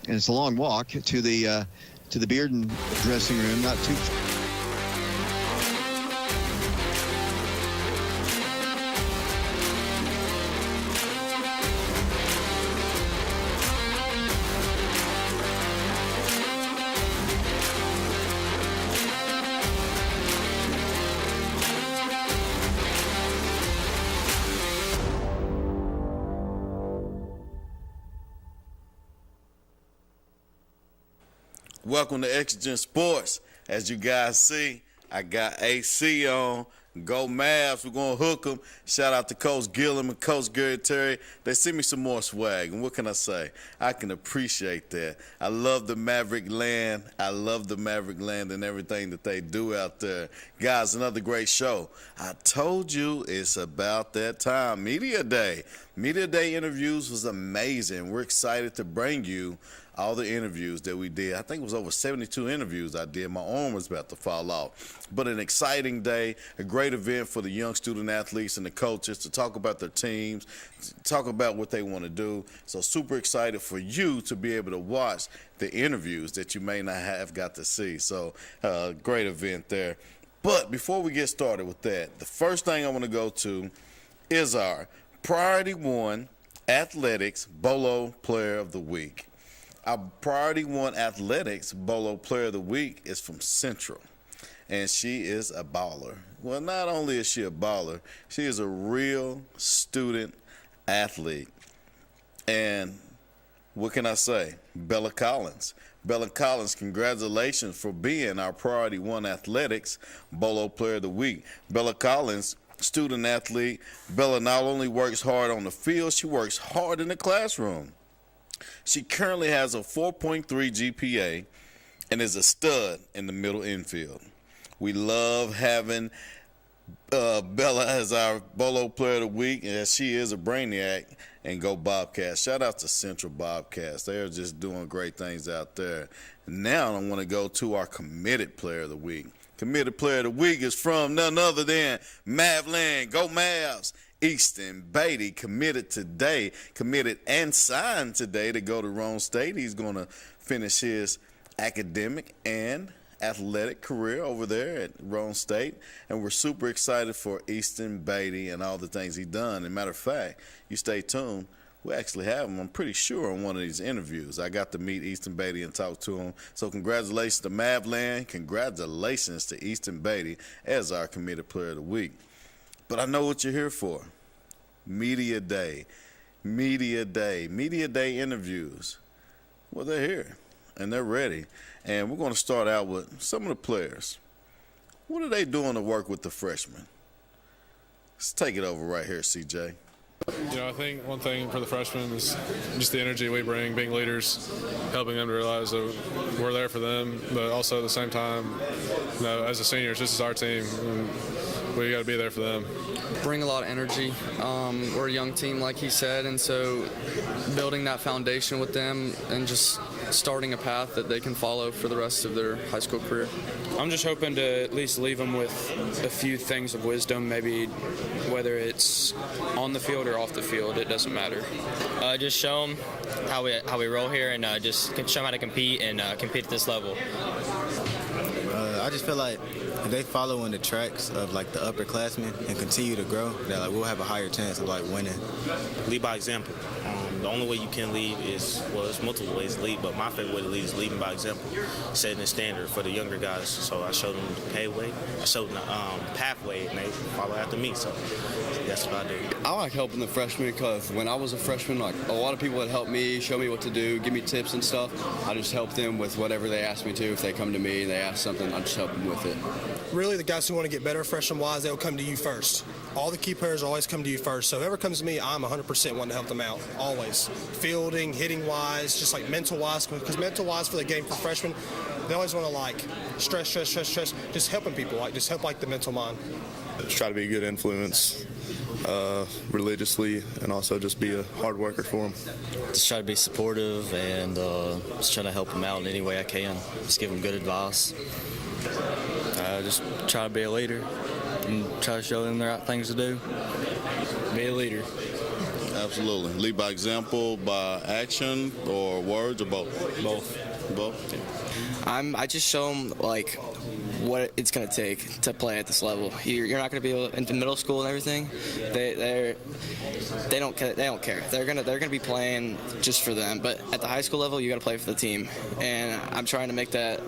and it's a long walk to the Bearden dressing room, not too. Welcome to Exigent Sports. As you guys see, I got AC on. Go Mavs. We're going to hook them. Shout out to Coach Gillum and Coach Gary Terry. They sent me some more swag, and what can I say? I can appreciate that. I love the Maverick land. I love the Maverick land and everything that they do out there. Guys, another great show. I told you it's about that time. Media Day. Media Day interviews was amazing. We're excited to bring you all the interviews that we did. I think it was over 72 interviews I did. My arm was about to fall off. But an exciting day, a great event for the young student athletes and the coaches to talk about their teams, talk about what they want to do. So super excited for you to be able to watch the interviews that you may not have got to see. So great event there. But before we get started with that, the first thing I want to go to is our Priority 1 Athletics Bolo Player of the Week. Our Priority 1 Athletics Bolo Player of the Week is from Central, and she is a baller. Well, not only is she a baller, she is a real student athlete. And what can I say? Bella Collins. Bella Collins, congratulations for being our Priority 1 Athletics Bolo Player of the Week. Bella Collins, student athlete. Bella not only works hard on the field, she works hard in the classroom. She currently has a 4.3 GPA and is a stud in the middle infield. We love having Bella as our Bolo Player of the Week, as she is a brainiac, and go Bobcats. Shout out to Central Bobcats. They are just doing great things out there. Now I want to go to our Committed Player of the Week. Committed Player of the Week is from none other than Mavland. Go Mavs. Easton Beatty committed and signed today to go to Rome State. He's going to finish his academic and athletic career over there at Rome State. And we're super excited for Easton Beatty and all the things he's done. As a matter of fact, you stay tuned. We actually have him, I'm pretty sure, on one of these interviews. I got to meet Easton Beatty and talk to him. So congratulations to Mavland. Congratulations to Easton Beatty as our Committed Player of the Week. But I know what you're here for. Media Day. Media Day. Media Day interviews. Well, they're here, and they're ready. And we're going to start out with some of the players. What are they doing to work with the freshmen? Let's take it over right here, CJ. I think one thing for the freshmen is just the energy we bring, being leaders, helping them to realize that we're there for them, but also at the same time, as a seniors, this is our team, and we got to be there for them. Bring a lot of energy. We're a young team, like he said, and so building that foundation with them and just starting a path that they can follow for the rest of their high school career. I'm just hoping to at least leave them with a few things of wisdom, maybe whether it's on the field or off the field, it doesn't matter. Just show them how we roll here and just show them how to compete and compete at this level. I just feel like if they follow in the tracks of like the upperclassmen and continue to grow, that like we'll have a higher chance of like winning. Lead by example. The only way you can lead is, well, there's multiple ways to lead, but my favorite way to lead is leading by example, setting a standard for the younger guys. So I showed them the pathway, I showed them the pathway, and they follow after me. So that's what I do. I like helping the freshmen because when I was a freshman, like a lot of people would help me, show me what to do, give me tips and stuff. I just help them with whatever they ask me to. If they come to me and they ask something, I just help them with it. Really, the guys who want to get better freshman-wise, they'll come to you first. All the key players always come to you first. So whoever comes to me, I'm 100% wanting to help them out, always. Fielding, hitting-wise, just like mental-wise, because mental-wise for the game for freshmen, they always want to like stress, just helping people, like just help like the mental mind. Just try to be a good influence religiously and also just be a hard worker for them. Just try to be supportive and just try to help them out in any way I can. Just give them good advice. Just try to be a leader and try to show them the right things to do. Be a leader. Absolutely. Lead by example, by action, or words, or both? Both? Yeah. I just show them like what it's going to take to play at this level. You're not going to be able into middle school and everything. They don't care. They're gonna be playing just for them. But at the high school level, you got to play for the team. And I'm trying to make that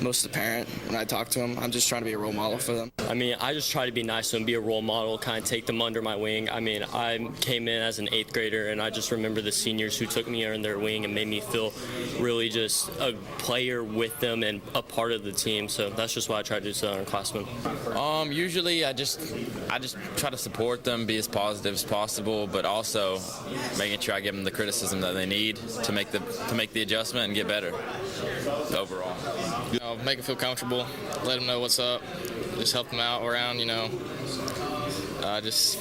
most apparent when I talk to them. I'm just trying to be a role model for them. I mean, I just try to be nice to them, be a role model, kind of take them under my wing. I mean, I came in as an 8th grader, and I just remember the seniors who took me under their wing and made me feel really just a player with them and a part of the team. So that's just what I try to do to underclassmen. Usually I just try to support them, be as positive as possible, but also making sure I give them the criticism that they need to make the adjustment and get better overall. Make them feel comfortable, let them know what's up, just help them out around, just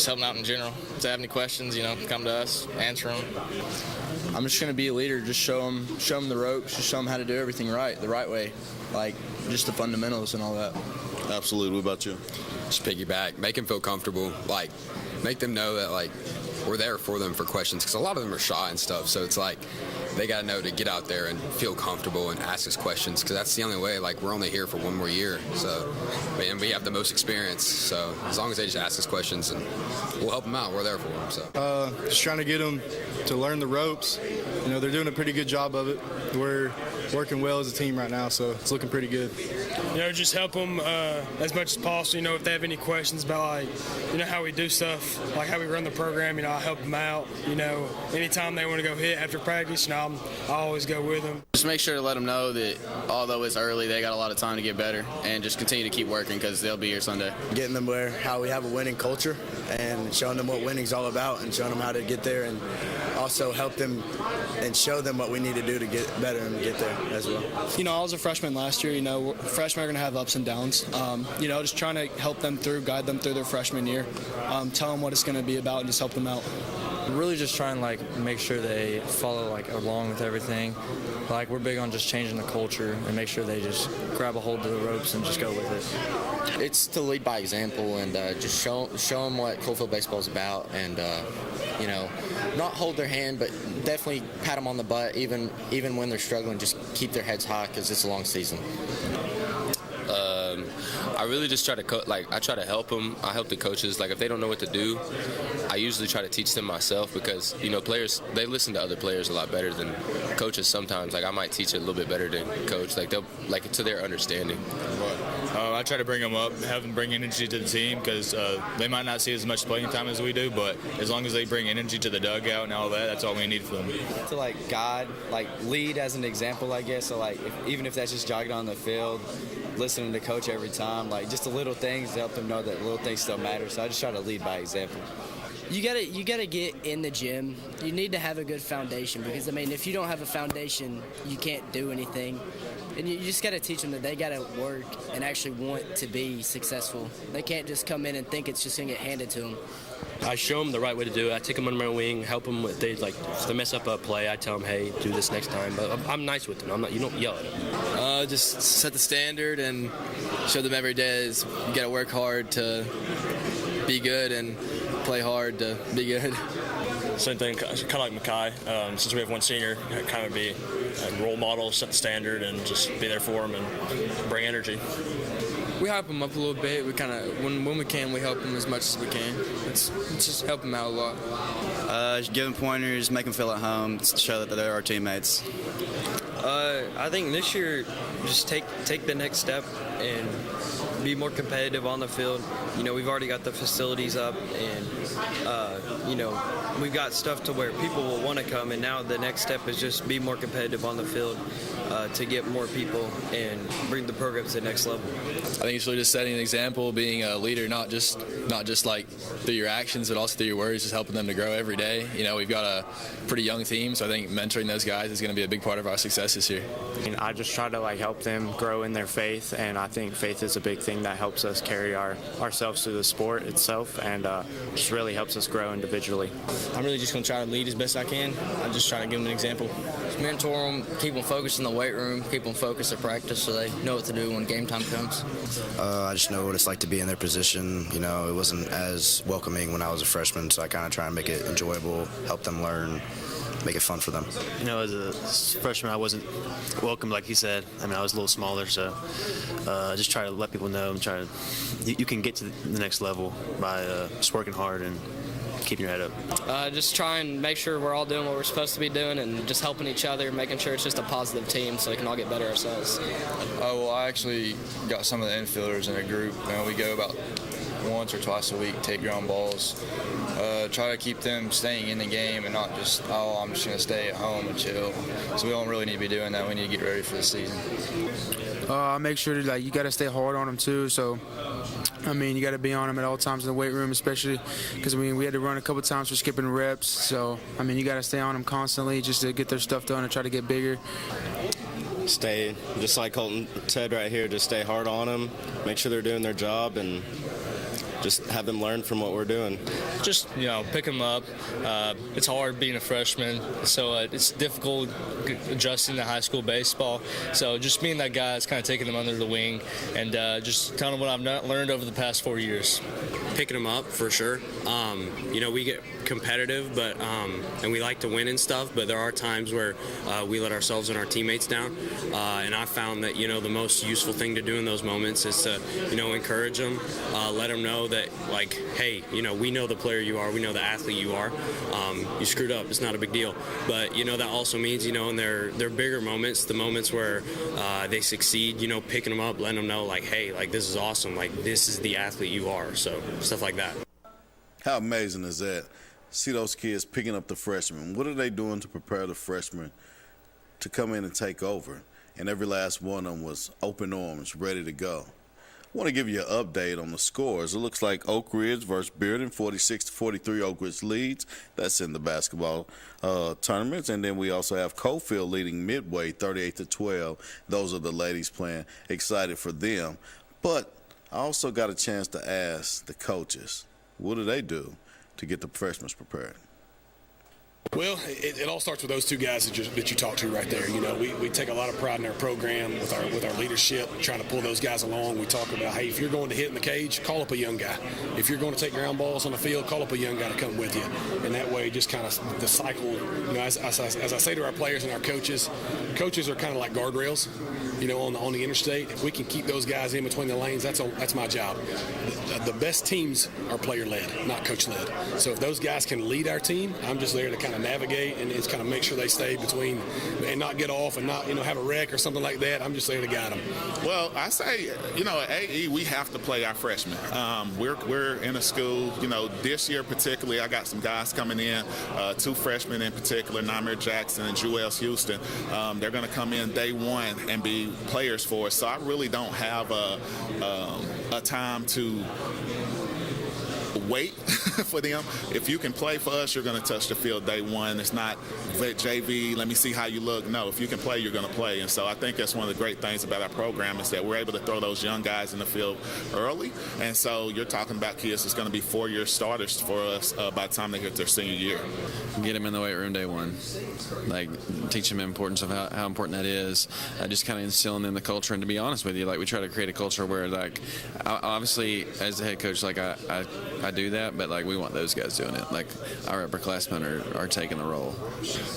help them out in general. If they have any questions, come to us, answer them. I'm just going to be a leader, just show them the ropes, just show them how to do everything right, the right way, like just the fundamentals and all that. Absolutely. What about you? Just piggyback, make them feel comfortable, like make them know that like we're there for them for questions, because a lot of them are shy and stuff, so it's like they got to know to get out there and feel comfortable and ask us questions, because that's the only way. Like, we're only here for one more year, so, and we have the most experience, so as long as they just ask us questions and we'll help them out, we're there for them. So just trying to get them to learn the ropes. They're doing a pretty good job of it. We're working well as a team right now, so it's looking pretty good. Just help them as much as possible. If they have any questions about, how we do stuff, like how we run the program, I help them out. Anytime they want to go hit after practice, I always go with them. Just make sure to let them know that although it's early, they got a lot of time to get better, and just continue to keep working because they'll be here Sunday. Getting them how we have a winning culture and showing them what winning's all about and showing them how to get there, and also help them and show them what we need to do to get better and get there as well. I was a freshman last year. Freshmen are going to have ups and downs. Just trying to help them guide them through their freshman year, tell them what it's going to be about, and just help them out. Really just try and make sure they follow along with everything. We're big on just changing the culture and make sure they just grab a hold of the ropes and just go with it. It's to lead by example and just show them what Coalfield baseball is about, and not hold their hand, but definitely pat them on the butt even when they're struggling. Just keep their heads high because it's a long season. I really just try to I try to help them. I help the coaches. If they don't know what to do, I usually try to teach them myself, because players, they listen to other players a lot better than coaches sometimes. I might teach it a little bit better than coach, to their understanding. I try to bring them up, have them bring energy to the team, because they might not see as much playing time as we do, but as long as they bring energy to the dugout and all that, that's all we need from them. To guide, lead as an example, I guess. So even if that's just jogging on the field, listening to coach every time, just the little things to help them know that little things still matter. So I just try to lead by example. You gotta get in the gym. You need to have a good foundation, because if you don't have a foundation, you can't do anything. And you just gotta teach them that they gotta work and actually want to be successful. They can't just come in and think it's just gonna get handed to them. I show them the right way to do it. I take them under my wing, help them with if they mess up a play, I tell them, hey, do this next time. But I'm nice with them. You don't yell at them. Just set the standard and show them every day is you got to work hard to be good and play hard to be good. Same thing, kind of like Mackay. Since we have one senior, kind of be a role model, set the standard, and just be there for them and bring energy. We hype them up a little bit. We kind of, when we can, we help them as much as we can. It's just help them out a lot. Just give them pointers, make them feel at home, show that they're our teammates. I think this year, just take the next step and be more competitive on the field. We've already got the facilities up, and we've got stuff to where people will want to come, and now the next step is just be more competitive on the field to get more people and bring the program to the next level. I think it's really just setting an example, being a leader, not just through your actions, but also through your words, just helping them to grow every day. We've got a pretty young team, so I think mentoring those guys is going to be a big part of our success this year. I just try to help them grow in their faith, and I I think faith is a big thing that helps us carry ourselves through the sport itself, and just really helps us grow individually. I'm really just going to try to lead as best I can. I just try to give them an example. Just mentor them, keep them focused in the weight room, keep them focused at practice so they know what to do when game time comes. I just know what it's like to be in their position. You know, it wasn't as welcoming when I was a freshman, so I kind of try and make it enjoyable, help them learn, make it fun for them. You know, as a freshman, I wasn't welcome, like he said. I mean, I was a little smaller, so just try to let people know and you can get to the next level by just working hard and keeping your head up. Just try and make sure we're all doing what we're supposed to be doing and just helping each other, making sure it's just a positive team so we can all get better ourselves. Well, I actually got some of the infielders in a group. We go about once or twice a week, take ground balls, try to keep them staying in the game and not just, I'm just going to stay at home and chill. So we don't really need to be doing that. We need to get ready for the season. I make sure that you got to stay hard on them too. So, I mean, you got to be on them at all times in the weight room, especially because we had to run a couple times for skipping reps. So, I mean, you got to stay on them constantly just to get their stuff done and try to get bigger. Stay, just like Colton said right here, just stay hard on them, make sure they're doing their job, and just have them learn from what we're doing. Just, pick them up. It's hard being a freshman, so it's difficult adjusting to high school baseball. So just being that guy is kind of taking them under the wing and just telling them what I've learned over the past 4 years. Picking them up for sure. We get competitive, but and we like to win and stuff, but there are times where we let ourselves and our teammates down. And I found that, the most useful thing to do in those moments is to, encourage them, let them know that, hey, we know the player you are, we know the athlete you are. You screwed up, it's not a big deal. But, that also means, in their bigger moments, the moments where they succeed, picking them up, letting them know, hey, this is awesome, this is the athlete you are. So stuff like that. How amazing is that? See those kids picking up the freshmen. What are they doing to prepare the freshmen to come in and take over? And every last one of them was open arms, ready to go. I want to give you an update on the scores. It looks like Oak Ridge versus Bearden, 46-43. Oak Ridge leads. That's in the basketball tournaments. And then we also have Cofield leading Midway, 38-12. Those are the ladies playing. Excited for them. But I also got a chance to ask the coaches, what do they do to get the freshmen prepared? Well, it all starts with those two guys that you talked to right there. We take a lot of pride in our program with our leadership, trying to pull those guys along. We talk about, hey, if you're going to hit in the cage, call up a young guy. If you're going to take ground balls on the field, call up a young guy to come with you. And that way, just kind of the cycle. As I say to our players and our coaches are kind of like guardrails. On the interstate, if we can keep those guys in between the lanes, that's my job. The best teams are player-led, not coach-led. So if those guys can lead our team, I'm just there to kind of navigate and it's kind of make sure they stay between and not get off and not have a wreck or something like that. I'm just there to guide them. Well, I say, at AE, we have to play our freshmen. We're in a school, this year particularly, I got some guys coming in, two freshmen in particular, Namir Jackson and Jewels Houston. They're going to come in day one and be players for us. So I really don't have a time to wait for them. If you can play for us, you're going to touch the field day one. It's not JV, let me see how you look. No, if you can play, you're going to play. And so I think that's one of the great things about our program is that we're able to throw those young guys in the field early. And so you're talking about kids that's going to be 4-year starters for us by the time they hit their senior year. Get them in the weight room day one. Teach them the importance of how important that is. Just kind of instilling in the culture. And to be honest with you, we try to create a culture where, obviously, as the head coach, I do that, but we want those guys doing it. Our upperclassmen are taking the role.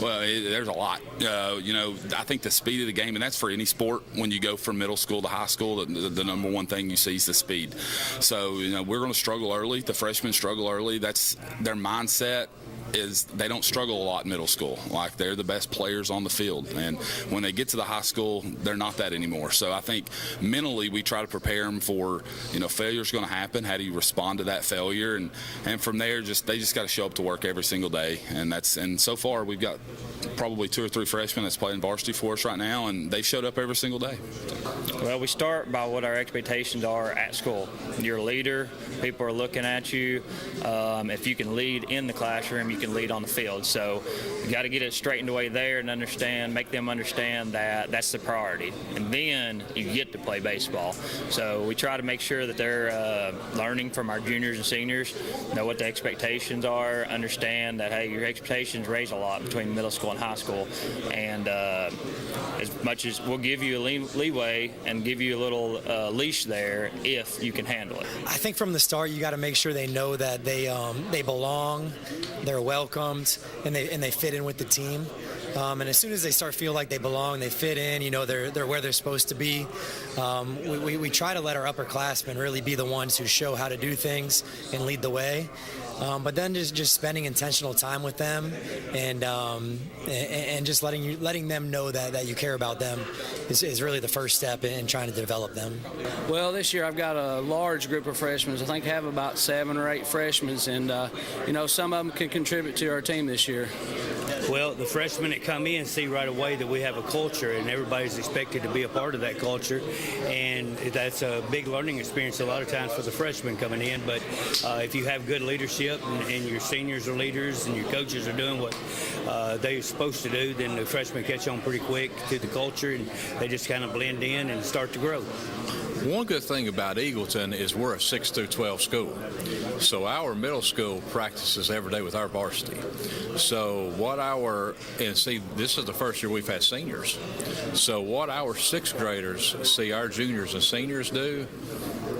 Well, there's a lot. I think the speed of the game, and that's for any sport. When you go from middle school to high school, the number one thing you see is the speed. So we're going to struggle early. The freshmen struggle early. That's their mindset. Is they don't struggle a lot in middle school. They're the best players on the field, and when they get to the high school, they're not that anymore. So I think mentally we try to prepare them for failure's going to happen. How do you respond to that failure? And from there, they just got to show up to work every single day. And so far we've got probably 2 or 3 freshmen that's playing varsity for us right now, and they showed up every single day. Well, we start by what our expectations are at school. You're a leader, People are looking at you. If you can lead in the classroom, you can lead on the field. So you got to get it straightened away there and make them understand that that's the priority. And then you get to play baseball. So we try to make sure that they're learning from our juniors and seniors, know what the expectations are, understand that, hey, your expectations raise a lot between middle school and high school. And as much as we'll give you a leeway and give you a little leash there if you can handle it. I think from the start you got to make sure they know that they belong, they're welcomed, and they fit in with the team. And as soon as they start feel like they belong, they fit in, they're where they're supposed to be. We try to let our upperclassmen really be the ones who show how to do things and lead the way. But then just spending intentional time with them and just letting them know that you care about them is really the first step in trying to develop them. Well, this year I've got a large group of freshmen. I think I have about 7 or 8 freshmen, and some of them can contribute to our team this year. Well, the freshmen that come in see right away that we have a culture, and everybody's expected to be a part of that culture, and that's a big learning experience a lot of times for the freshmen coming in. But if you have good leadership and your seniors are leaders and your coaches are doing what they're supposed to do, then the freshmen catch on pretty quick to the culture, and they just kind of blend in and start to grow. One good thing about Eagleton is we're a 6 through 12 school. So our middle school practices every day with our varsity. So this is the first year we've had seniors. So what our 6th graders see our juniors and seniors do,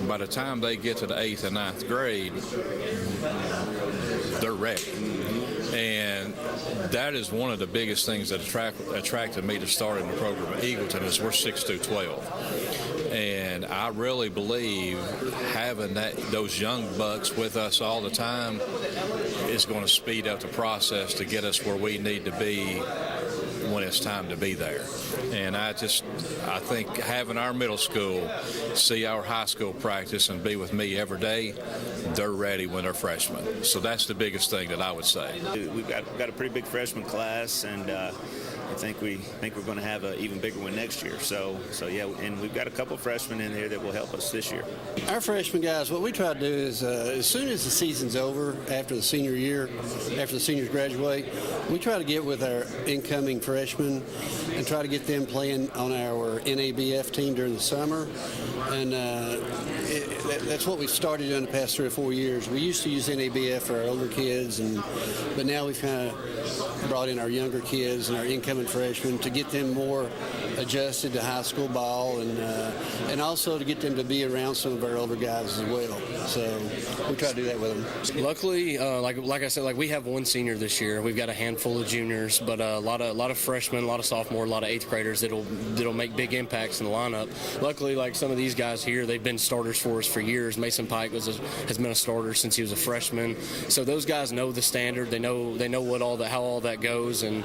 by the time they get to the 8th and 9th grade, they're ready. And that is one of the biggest things that attracted me to starting the program at Eagleton is we're 6 through 12. And I really believe having those young bucks with us all the time is going to speed up the process to get us where we need to be when it's time to be there. And I think having our middle school see our high school practice and be with me every day, they're ready when they're freshmen. So that's the biggest thing that I would say. We've got a pretty big freshman class, and I think we're going to have an even bigger one next year. So yeah, and we've got a couple of freshmen in there that will help us this year. Our freshman guys, what we try to do is as soon as the season's over, after the senior year, after the seniors graduate, we try to get with our incoming freshmen and try to get them playing on our NABF team during the summer. And that's what we've started doing the past 3 or 4 years. We used to use NABF for our older kids, but now we've kind of brought in our younger kids and our incoming freshmen to get them more adjusted to high school ball and also to get them to be around some of our older guys as well. So we try to do that with them. Luckily, like I said, we have 1 senior this year. We've got a handful of juniors, but a lot of freshmen, a lot of sophomore, a lot of 8th graders that'll make big impacts in the lineup. Luckily, like some of these guys here, they've been starters for us for years. Mason Pike has been a starter since he was a freshman. So those guys know the standard. They know how all that goes and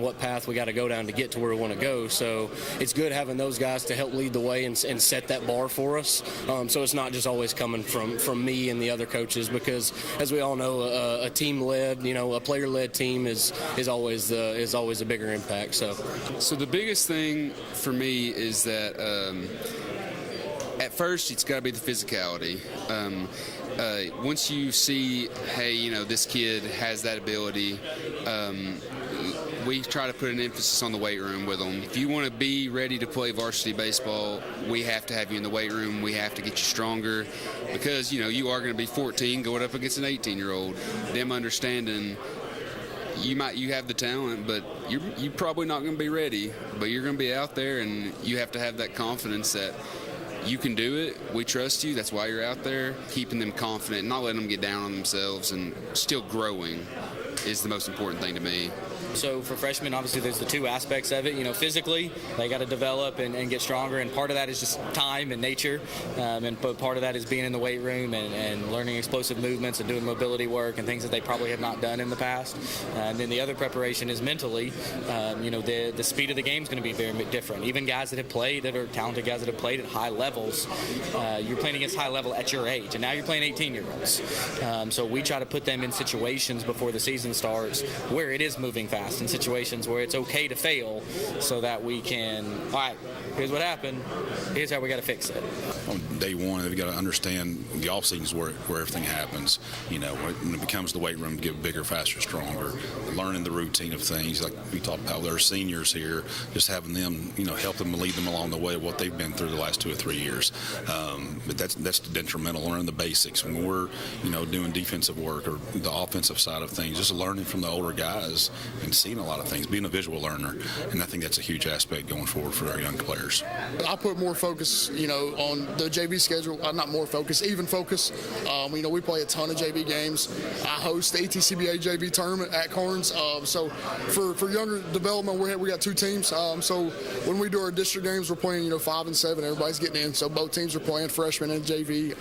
what path we got to go down to get to where we want to go. So it's good having those guys to help lead the way and set that bar for us. So it's not just always coming from me and the other coaches, because as we all know, a team-led, a player-led team is always a bigger impact. So the biggest thing for me is that at first it's got to be the physicality. Once you see, hey, this kid has that ability, we try to put an emphasis on the weight room with them. If you want to be ready to play varsity baseball, we have to have you in the weight room. We have to get you stronger because, you are going to be 14 going up against an 18-year-old. Them understanding you have the talent, but you're probably not going to be ready, but you're going to be out there, and you have to have that confidence that you can do it. We trust you. That's why you're out there. Keeping them confident, not letting them get down on themselves, and still growing is the most important thing to me. So for freshmen, obviously there's the 2 aspects of it. Physically, they got to develop and get stronger, and part of that is just time and nature, but part of that is being in the weight room and learning explosive movements and doing mobility work and things that they probably have not done in the past. And then the other preparation is mentally. The speed of the game is going to be very different. Even guys that are talented guys that have played at high levels, you're playing against high level at your age, and now you're playing 18-year-olds. So we try to put them in situations before the season starts where it is moving learning fast in situations where it's okay to fail, so that we can, all right, here's what happened, here's how we got to fix it. On day one, they've got to understand the off season is where everything happens. When it becomes the weight room, get bigger, faster, stronger. Learning the routine of things, like we talked about with our seniors here, just having them, help them, lead them along the way of what they've been through the last 2 or 3 years. But that's detrimental. Learning the basics when we're, doing defensive work or the offensive side of things. Just learning from the older guys and seeing a lot of things, being a visual learner, and I think that's a huge aspect going forward for our young players. I put more focus, on the JV schedule. Not more focus, even focus. We play a ton of JV games. I host the ATCBA JV tournament at Carnes. So for younger development, we got 2 teams. So when we do our district games, we're playing 5 and 7. Everybody's getting in. So both teams are playing, freshmen and JV.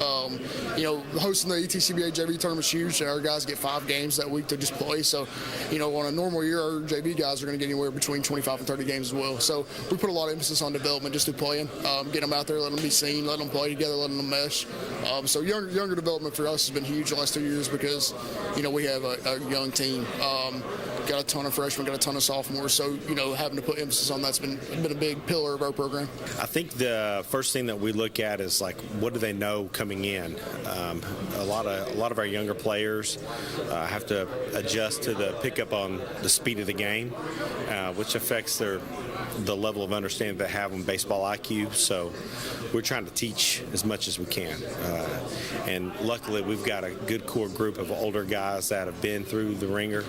Hosting the ATCBA JV tournament's huge. Our guys get 5 games that week to just play. So on a normal year, our JV guys are going to get anywhere between 25 and 30 games as well. So we put a lot of emphasis on development just through playing, get them out there, let them be seen, let them play together, letting them mesh. So younger development for us has been huge the last 2 years because we have a young team. Got a ton of freshmen, got a ton of sophomores. So having to put emphasis on that's been a big pillar of our program. I think the first thing that we look at is what do they know coming in. A lot of our younger players have to adjust to the pickup on the speed of the game, which affects the level of understanding they have on baseball IQ. So we're trying to teach as much as we can. And luckily, we've got a good core group of older guys that have been through the ringer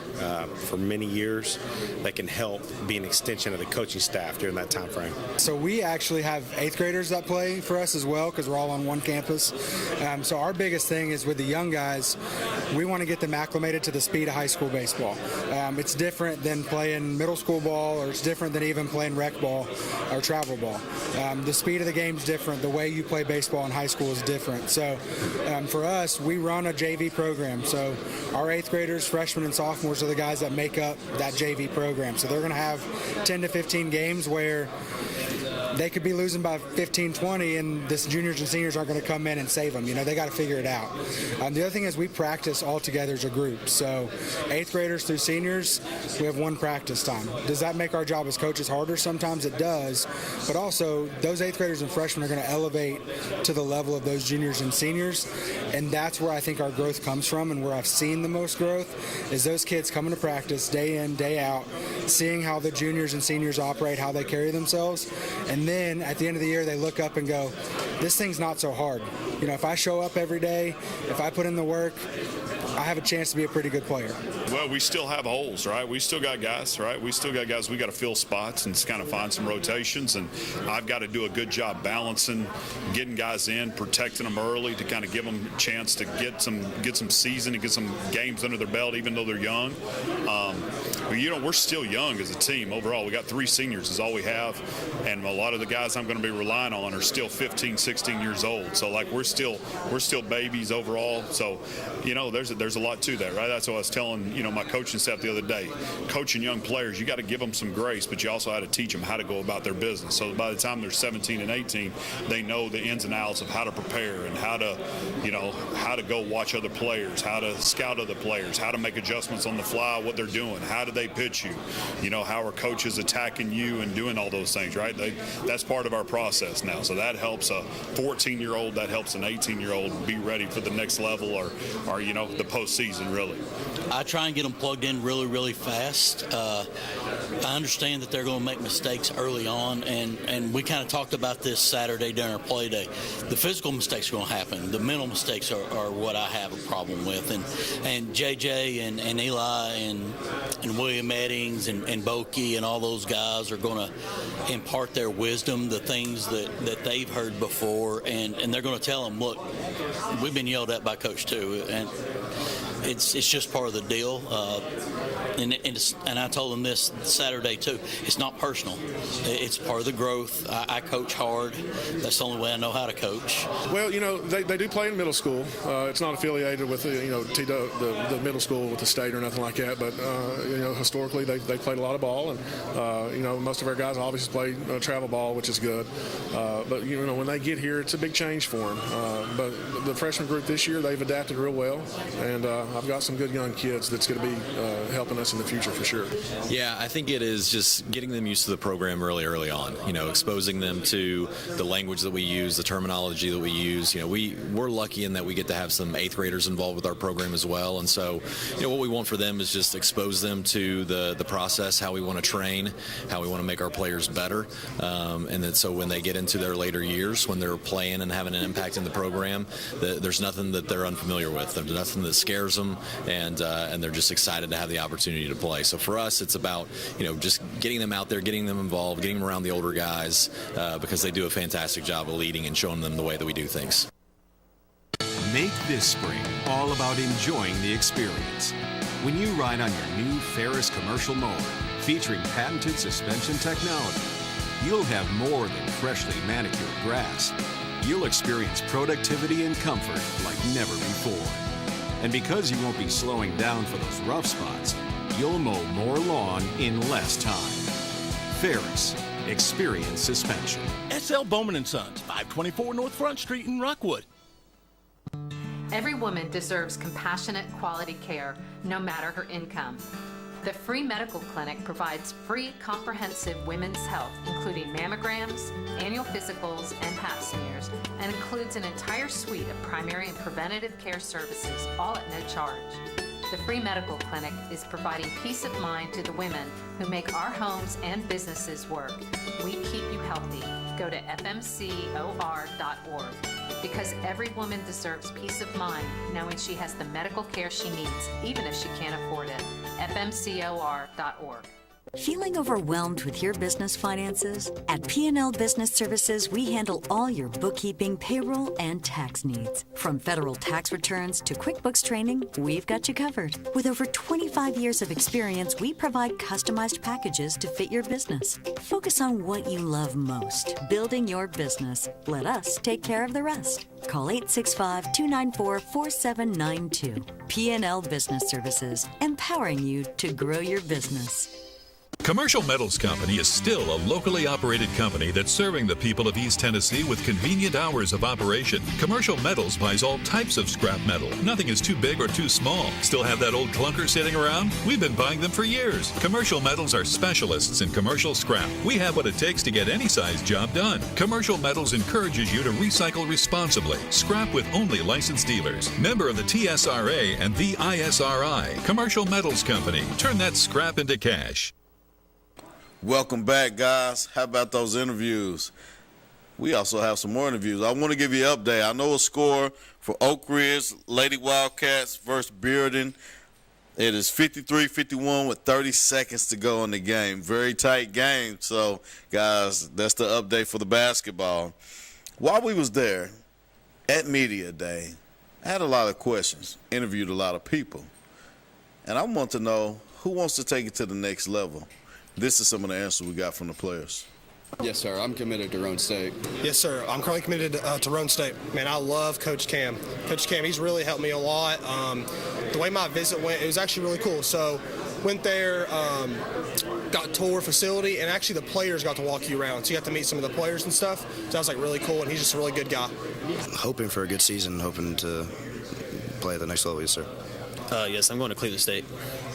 for many years that can help be an extension of the coaching staff during that time frame. So we actually have 8th graders that play for us as well because we're all on one campus. So our biggest thing is with the young guys, we want to get them acclimated to the speed of high school baseball. It's different than playing middle school ball, or it's different than even playing rec ball or travel ball. The speed of the game is different. The way you play baseball in high school is different. So for us, we run a JV program. So our 8th graders, freshmen, and sophomores are the guys that make up that JV program. So they're going to have 10 to 15 games where they could be losing by 15, 20, and the juniors and seniors aren't going to come in and save them. They got to figure it out. The other thing is we practice all together as a group. So 8th graders through seniors, we have 1 practice time. Does that make our job as coaches harder? Sometimes it does. But also, those 8th graders and freshmen are going to elevate to the level of those juniors and seniors. And that's where I think our growth comes from, and where I've seen the most growth is those kids coming to practice day in, day out, seeing how the juniors and seniors operate, how they carry themselves. And then at the end of the year, they look up and go, this thing's not so hard. If I show up every day, if I put in the work, I have a chance to be a pretty good player. Well, we still have holes, right? We still got guys, right? We got to fill spots and just kind of find some rotations. And I've got to do a good job balancing, getting guys in, protecting them early to kind of give them a chance to get some season and get some games under their belt, even though they're young. We're still young as a team overall. We got 3 seniors is all we have. And a lot of the guys I'm going to be relying on are still 15, 16 years old. So we're still babies overall. So, there's a lot to that, right? That's what I was telling, my coaching staff the other day. Coaching young players, you got to give them some grace, but you also have to teach them how to go about their business. So by the time they're 17 and 18, they know the ins and outs of how to prepare and how to go watch other players, how to scout other players, how to make adjustments on the fly, what they're doing, how do they pitch you, how are coaches attacking you and doing all those things, right? That's part of our process now. So that helps a 14-year-old, that helps an 18-year-old be ready for the next level or the postseason, really. I try and get them plugged in really, really fast. I understand that they're going to make mistakes early on, and we kind of talked about this Saturday during our play day. The physical mistakes are going to happen. The mental mistakes are what I have a problem with. And JJ and Eli and William Eddings and Bokey and all those guys are going to impart their wisdom, the things that they've heard before, and they're going to tell them, look, we've been yelled at by Coach too, and it's just part of the deal. And I told them this Saturday too. It's not personal. It's part of the growth. I coach hard. That's the only way I know how to coach. Well, they do play in middle school. It's not affiliated with the middle school with the state or nothing like that. But historically they played a lot of ball, and most of our guys obviously play travel ball, which is good. But when they get here, it's a big change for them. But the freshman group this year, they've adapted real well, and I've got some good young kids that's going to be helping us in the future for sure. Yeah, I think it is just getting them used to the program early on. Exposing them to the language that we use, the terminology that we use. We're lucky in that we get to have some 8th graders involved with our program as well. And so, what we want for them is just expose them to the process, how we want to train, how we want to make our players better. And then so when they get into their later years, when they're playing and having an impact in the program, there's nothing that they're unfamiliar with. There's nothing that scares them, and they're just excited to have the opportunity to play. So for us, it's about just getting them out there, getting them involved, getting them around the older guys, because they do a fantastic job of leading and showing them the way that we do things. Make this spring all about enjoying the experience. When you ride on your new Ferris commercial mower featuring patented suspension technology, you'll have more than freshly manicured grass. You'll experience productivity and comfort like never before. And because you won't be slowing down for those rough spots, you'll mow more lawn in less time. Ferris, experience suspension. SL Bowman & Sons, 524 North Front Street in Rockwood. Every woman deserves compassionate, quality care, no matter her income. The free medical clinic provides free, comprehensive women's health, including mammograms, annual physicals, and pap smears, and includes an entire suite of primary and preventative care services, all at no charge. The free medical clinic is providing peace of mind to the women who make our homes and businesses work. We keep you healthy. Go to fmcor.org. Because every woman deserves peace of mind knowing she has the medical care she needs, even if she can't afford it. fmcor.org. Feeling overwhelmed with your business finances? At P&L Business Services, we handle all your bookkeeping, payroll, and tax needs. From federal tax returns to QuickBooks training, we've got you covered. With over 25 years of experience, we provide customized packages to fit your business. Focus on what you love most, building your business. Let us take care of the rest. Call 865-294-4792. P&L Business Services, empowering you to grow your business. Commercial Metals Company is still a locally operated company that's serving the people of East Tennessee with convenient hours of operation. Commercial Metals buys all types of scrap metal. Nothing is too big or too small. Still have that old clunker sitting around? We've been buying them for years. Commercial Metals are specialists in commercial scrap. We have what it takes to get any size job done. Commercial Metals encourages you to recycle responsibly. Scrap with only licensed dealers. Member of the TSRA and the ISRI. Commercial Metals Company. Turn that scrap into cash. Welcome back, guys. How about those interviews? We also have some more interviews. I want to give you an update. I know a score for Oak Ridge Lady Wildcats versus Bearden. It is 53-51 with 30 seconds to go in the game. Very tight game. So, guys, that's the update for the basketball. While we was there at Media Day, I had a lot of questions, interviewed a lot of people. And I want to know who wants to take it to the next level. This is some of the answers we got from the players. Yes, sir. I'm committed to Roan State. Yes, sir. I'm currently committed to Roan State. Man, I love Coach Cam. Coach Cam, he's really helped me a lot. The way my visit went, it was actually really cool. So went there, got a tour facility, and actually the players got to walk you around. So you got to meet some of the players and stuff. So that was like really cool, and he's just a really good guy. Hoping for a good season, hoping to play at the next level, yes, sir. Yes, I'm going to Cleveland State.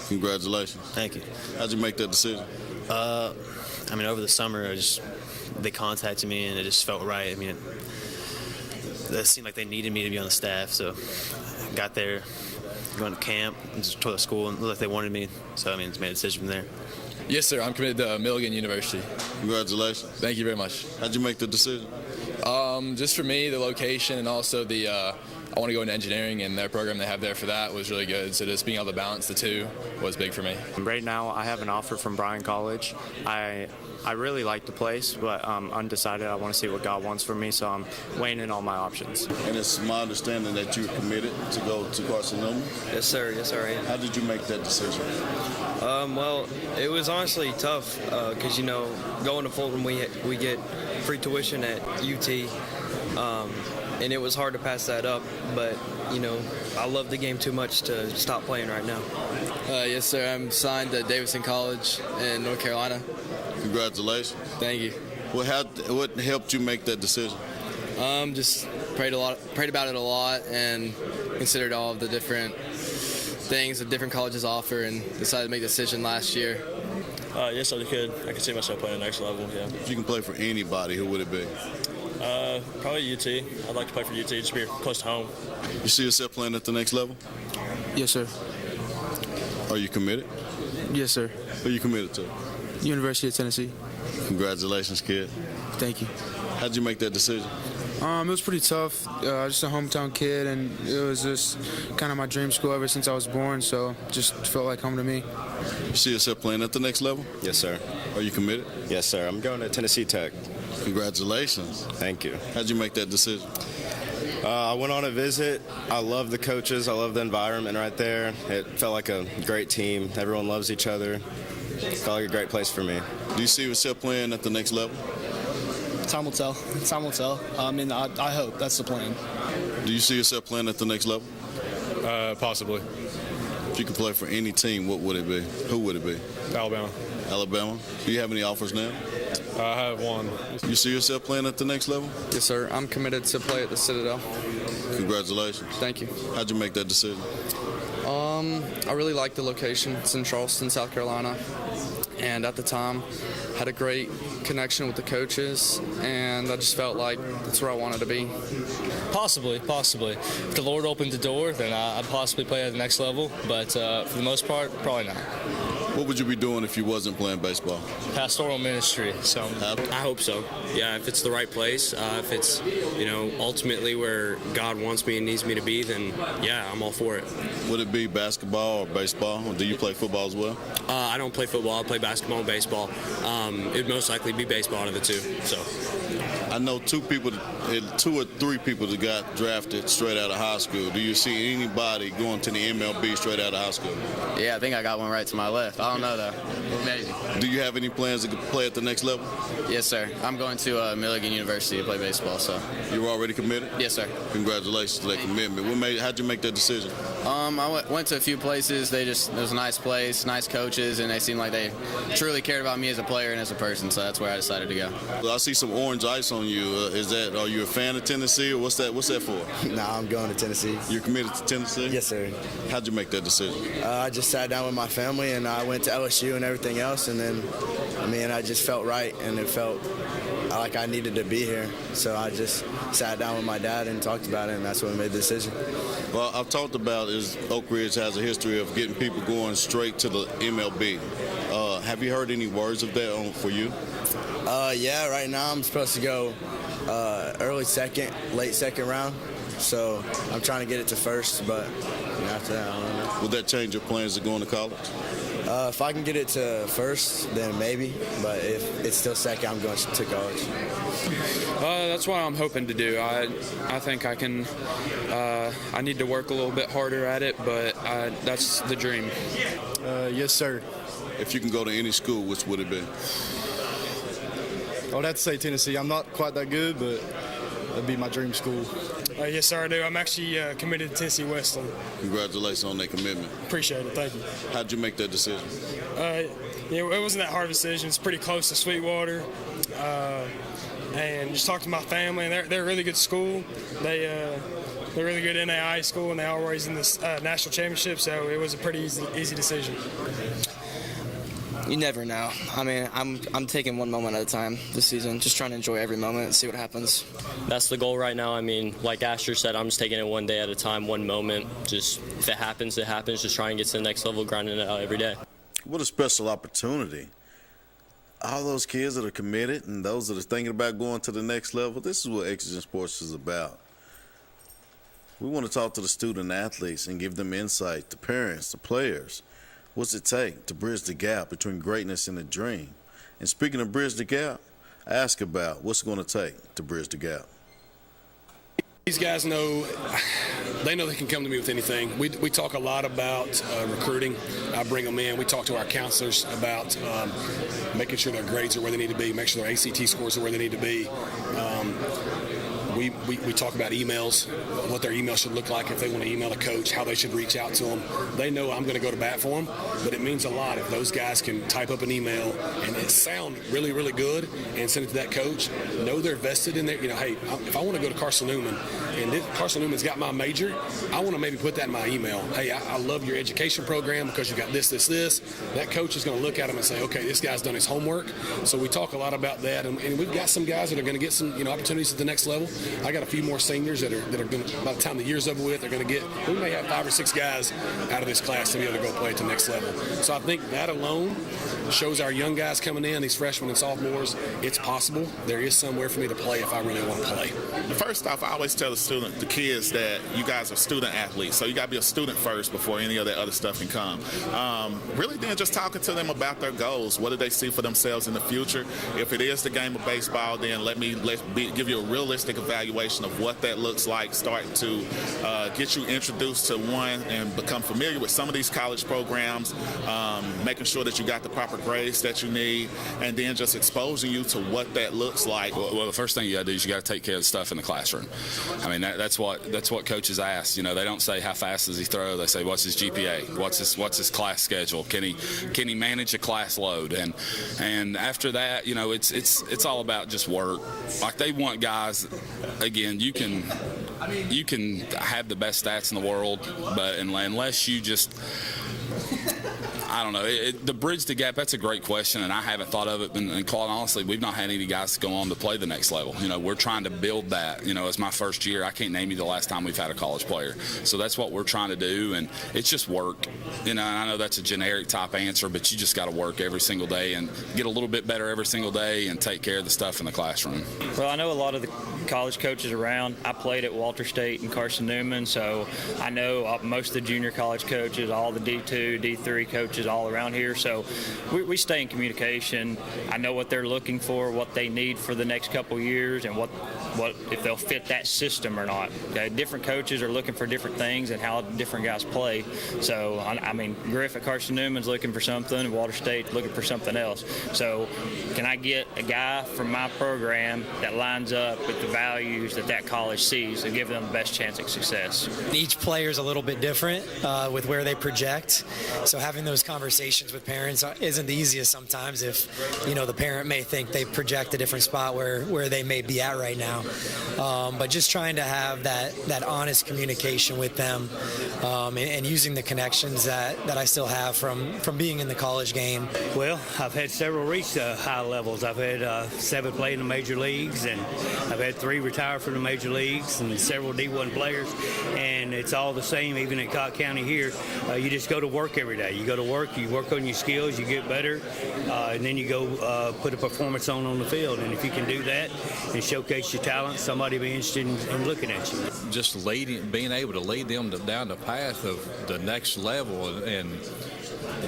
Congratulations. Thank you. How'd you make that decision? Over the summer, they contacted me, and it just felt right. It seemed like they needed me to be on the staff, so I got there, going to camp, and just told the school, and it looked like they wanted me, so just made a decision from there. Yes, sir. I'm committed to Milligan University. Congratulations. Thank you very much. How'd you make the decision? Just for me, the location and also I want to go into engineering, and their program they have there for that was really good. So just being able to balance the two was big for me. Right now, I have an offer from Bryan College. I really like the place, but I'm undecided. I want to see what God wants from me, so I'm weighing in all my options. And it's my understanding that you're committed to go to Carson-Newman? Yes, sir. Yes, sir, I am. How did you make that decision? Well, it was honestly tough because, going to Fulton, we get free tuition at UT. And it was hard to pass that up, but, I love the game too much to stop playing right now. Yes, sir. I'm signed at Davidson College in North Carolina. Congratulations. Thank you. What helped you make that decision? Just prayed about it a lot, and considered all of the different things that different colleges offer and decided to make the decision last year. Yes, I could. I could see myself playing at the next level, yeah. If you can play for anybody, who would it be? Probably UT. I'd like to play for UT, just be close to home. You see yourself playing at the next level? Yes, sir. Are you committed? Yes, sir. Who are you committed to? University of Tennessee. Congratulations, kid. Thank you. How'd you make that decision? It was pretty tough. Just a hometown kid, and it was just kind of my dream school ever since I was born, so just felt like home to me. You see yourself playing at the next level? Yes, sir. Are you committed? Yes, sir. I'm going to Tennessee Tech. Congratulations. Thank you. How'd you make that decision? I went on a visit. I love the coaches. I love the environment right there. It felt like a great team. Everyone loves each other. It felt like a great place for me. Do you see yourself playing at the next level? Time will tell. Time will tell. I hope. That's the plan. Do you see yourself playing at the next level? Possibly. If you could play for any team, what would it be? Who would it be? Alabama. Alabama. Do you have any offers now? I have one. You see yourself playing at the next level? Yes, sir. I'm committed to play at the Citadel. Congratulations. Thank you. How'd you make that decision? I really like the location. It's in Charleston, South Carolina. And at the time, had a great connection with the coaches, and I just felt like that's where I wanted to be. Possibly. If the Lord opened the door, then I'd possibly play at the next level, but for the most part, probably not. What would you be doing if you wasn't playing baseball? Pastoral ministry. So I hope so. Yeah, if it's the right place, if it's ultimately where God wants me and needs me to be, then yeah, I'm all for it. Would it be basketball or baseball? Or do you play football as well? I don't play football. I play basketball and baseball. It'd most likely be baseball out of the two. So I know two or three people that got drafted straight out of high school. Do you see anybody going to the MLB straight out of high school? Yeah, I think I got one right to my left. I don't know, though. Amazing. Do you have any plans to play at the next level? Yes, sir. I'm going to Milligan University to play baseball, so. You were already committed? Yes, sir. Congratulations to that commitment. How'd you make that decision? I went to a few places. It was a nice place, nice coaches, and they seemed like they truly cared about me as a player and as a person, so that's where I decided to go. Well, I see some orange ice on you. Are you a fan of Tennessee, or what's that for? Nah, I'm going to Tennessee. You're committed to Tennessee? Yes, sir. How'd you make that decision? I just sat down with my family, and I went to LSU and everything else, and then, I just felt right, and it felt like I needed to be here. So I just sat down with my dad and talked about it, and that's when we made the decision. Well, I've talked about is Oak Ridge has a history of getting people going straight to the MLB. Have you heard any words of that for you? Yeah, right now I'm supposed to go early second, late second round. So I'm trying to get it to first, but after that, I don't know. Would that change your plans to going to college? If I can get it to first, then maybe. But if it's still second, I'm going to college. That's what I'm hoping to do. I think I can. I need to work a little bit harder at it, but that's the dream. Yes, sir. If you can go to any school, which would it be? I would have to say Tennessee. I'm not quite that good, but that'd be my dream school. Yes, sir, I do. I'm actually committed to Tennessee Westland. Congratulations on that commitment. Appreciate it. Thank you. How'd you make that decision? It wasn't that hard of a decision. It's pretty close to Sweetwater. And just talked to my family, and they're a really good school. They're really good NAIA school, and they always in this national championship, so it was a pretty easy decision. You never know. I'm taking one moment at a time this season, just trying to enjoy every moment and see what happens. That's the goal right now. Like Asher said, I'm just taking it one day at a time, one moment. Just if it happens, it happens. Just try and get to the next level, grinding it out every day. What a special opportunity. All those kids that are committed and those that are thinking about going to the next level, this is what Exigent Sports is about. We want to talk to the student athletes and give them insight, the parents, the players. What's it take to bridge the gap between greatness and a dream? And speaking of bridge the gap, I ask about what's it going to take to bridge the gap. These guys know they can come to me with anything. We talk a lot about recruiting. I bring them in. We talk to our counselors about making sure their grades are where they need to be, make sure their ACT scores are where they need to be. we talk about emails, what their email should look like if they want to email a coach, how they should reach out to them. They know I'm going to go to bat for them, but it means a lot if those guys can type up an email and it sound really, really good and send it to that coach. Know they're vested in there. Hey, if I want to go to Carson Newman and Carson Newman's got my major, I want to maybe put that in my email. Hey, I love your education program because you got this. That coach is going to look at him and say, okay, this guy's done his homework. So we talk a lot about that, and we've got some guys that are going to get some opportunities at the next level. I got a few more seniors that are going to, by the time the year's over with, they're going to get. We may have 5 or 6 guys out of this class to be able to go play at the next level. So I think that alone shows our young guys coming in, these freshmen and sophomores, it's possible. There is somewhere for me to play if I really want to play. First off, I always tell the kids that you guys are student athletes, so you got to be a student first before any of that other stuff can come. Really then just talking to them about their goals. What do they see for themselves in the future? If it is the game of baseball, then let's give you a realistic evaluation of what that looks like, starting to get you introduced to one and become familiar with some of these college programs, making sure that you got the proper grades that you need, and then just exposing you to what that looks like. Well, the first thing you got to do is you got to take care of the stuff in the classroom. I mean, that's what coaches ask. They don't say how fast does he throw. They say what's his GPA, what's his class schedule, can he manage a class load, and after that, it's all about just work. Like they want guys. Again, you can have the best stats in the world, but unless you just, I don't know, the bridge the gap, that's a great question, and I haven't thought of it, and quite honestly, we've not had any guys go on to play the next level. We're trying to build that. It's my first year. I can't name you the last time we've had a college player. So that's what we're trying to do, and it's just work. And I know that's a generic type answer, but you just got to work every single day and get a little bit better every single day and take care of the stuff in the classroom. Well, I know a lot of the college coaches around. I played at Walter State and Carson Newman, so I know most of the junior college coaches, all the D2, D3 coaches all around here. So we stay in communication. I know what they're looking for, what they need for the next couple years, and what if they'll fit that system or not. Okay? Different coaches are looking for different things and how different guys play. So, I mean, Griff at Carson Newman's looking for something, and Walter State looking for something else. So can I get a guy from my program that lines up with the values that college sees and give them the best chance at success? Each player is a little bit different with where they project. So having those conversations with parents isn't the easiest sometimes if, the parent may think they project a different spot where they may be at right now. But just trying to have that honest communication with them and using the connections that I still have from being in the college game. Well, I've had several reach high levels. I've had 7 play in the major leagues, and I've had 3 retire from the major leagues, and several D1 players, and it's all the same even in Cobb County here. You just go to work every day. You go to work, you work on your skills, you get better, and then you go put a performance on the field. And if you can do that and showcase your talent, somebody will be interested in looking at you. Just being able to lead them down the path of the next level and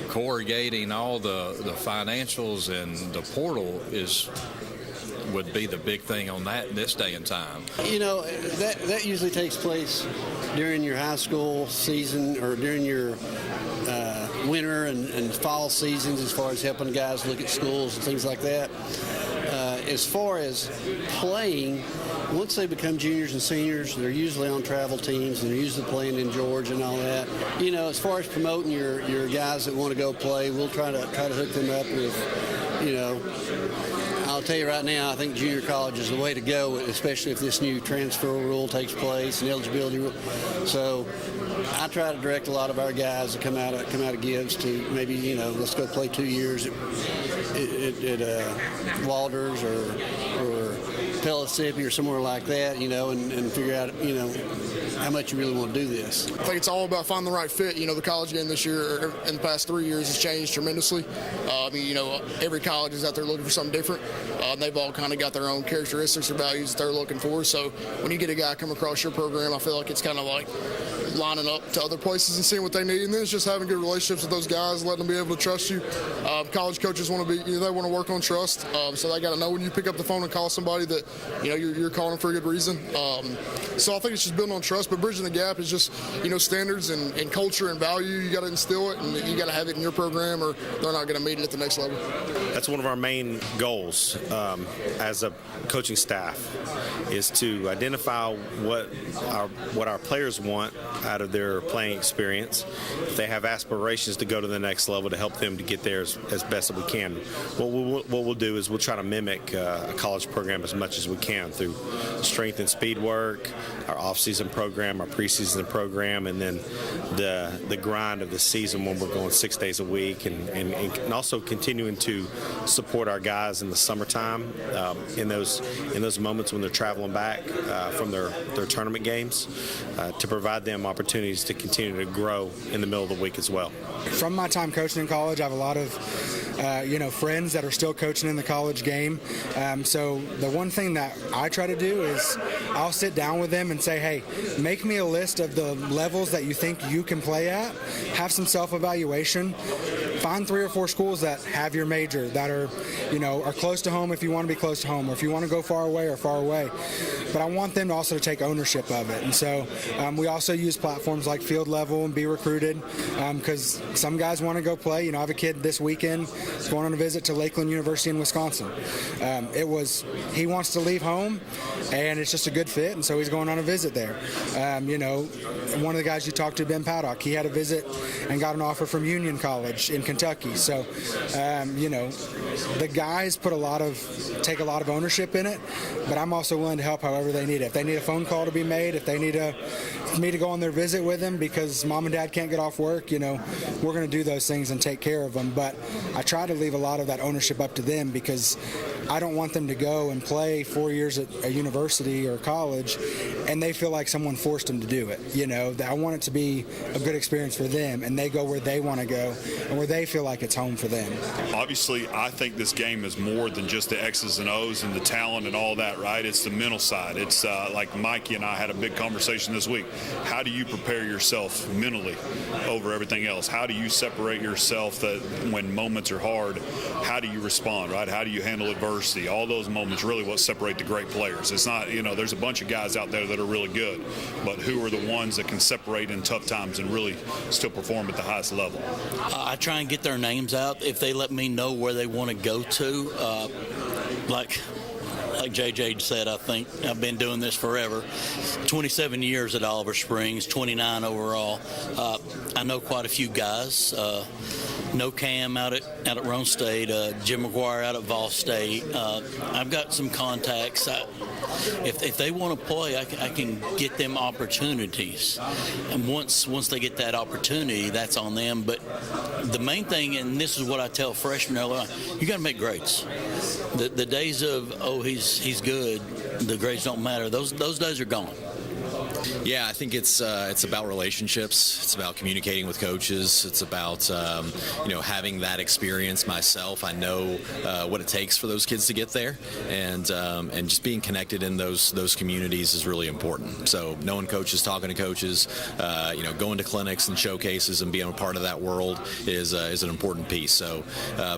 corrugating all the financials and the portal would be the big thing on that this day and time. That usually takes place during your high school season or during your winter and fall seasons, as far as helping guys look at schools and things like that. As far as playing, once they become juniors and seniors, they're usually on travel teams and they're usually playing in Georgia and all that. As far as promoting your guys that want to go play, we'll try to hook them up with, I'll tell you right now, I think junior college is the way to go, especially if this new transfer rule takes place and eligibility rule. So I try to direct a lot of our guys that come out of Gibbs to maybe, let's go play 2 years at Walters or Pellissippi or somewhere like that, and figure out, how much you really want to do this. I think it's all about finding the right fit. The college game this year, in the past 3 years, has changed tremendously. Every college is out there looking for something different. They've all kind of got their own characteristics or values that they're looking for. So when you get a guy come across your program, I feel like it's kind of like lining up to other places and seeing what they need. And then it's just having good relationships with those guys, letting them be able to trust you. College coaches want to be, they want to work on trust. So they got to know when you pick up the phone and call somebody that, you're calling them for a good reason. So I think it's just building on trust, but bridging the gap is just, standards and culture and value. You got to instill it, and you got to have it in your program, or they're not going to meet it at the next level. That's one of our main goals as a coaching staff, is to identify what our players want out of their playing experience. If they have aspirations to go to the next level, to help them to get there as best as we can. What we'll do is we'll try to mimic a college program as much as we can through strength and speed work, our off-season program, our preseason program, and then the grind of the season when we're going 6 days a week, and also continuing to support our guys in the summertime in those moments when they're traveling back from their tournament games, to provide them opportunities to continue to grow in the middle of the week as well. From my time coaching in college, I have a lot of friends that are still coaching in the college game. So the one thing that I try to do is I'll sit down with them and say, hey, make me a list of the levels that you think you can play at, have some self-evaluation, find 3 or 4 schools that have your major, that are close to home if you want to be close to home, or if you want to go far away or far away. But I want them also to take ownership of it. And so we also use platforms like Field Level and Be Recruited, because some guys want to go play. I have a kid this weekend going on a visit to Lakeland University in Wisconsin. He wants to leave home, and it's just a good fit, and so he's going on a visit there. One of the guys you talked to, Ben Paddock, he had a visit and got an offer from Union College in Kentucky. So, the guys take a lot of ownership in it, but I'm also willing to help however they need it. If they need a phone call to be made, if they need me to go on their visit with them because mom and dad can't get off work, we're going to do those things and take care of them. But I try to leave a lot of that ownership up to them, because I don't want them to go and play 4 years at a university or college and they feel like someone forced them to do it. I want it to be a good experience for them, and they go where they want to go and where they feel like it's home for them. Obviously, I think this game is more than just the X's and O's and the talent and all that, right? It's the mental side. It's like Mikey and I had a big conversation this week. How do you prepare yourself mentally over everything else? How do you separate yourself that when moments are hard, how do you respond, right? How do you handle adversity? All those moments really what separate the great players. It's not, there's a bunch of guys out there that are really good, but who are the ones that can separate in tough times and really still perform at the highest level? I try and get their names out. If they let me know where they want to go to, like JJ said, I think I've been doing this forever. 27 years at Oliver Springs, 29 overall. I know quite a few guys. Know Cam out at Roan State, Jim McGuire out at Vol State. I've got some contacts. If they want to play, I can get them opportunities. And once they get that opportunity, that's on them. But the main thing, and this is what I tell freshmen early on, you got to make grades. The days of, he's good, the grades don't matter, those days are gone. Yeah, I think it's about relationships. It's about communicating with coaches. It's about having that experience myself. I know what it takes for those kids to get there, and just being connected in those communities is really important. So knowing coaches, talking to coaches, going to clinics and showcases and being a part of that world is an important piece. So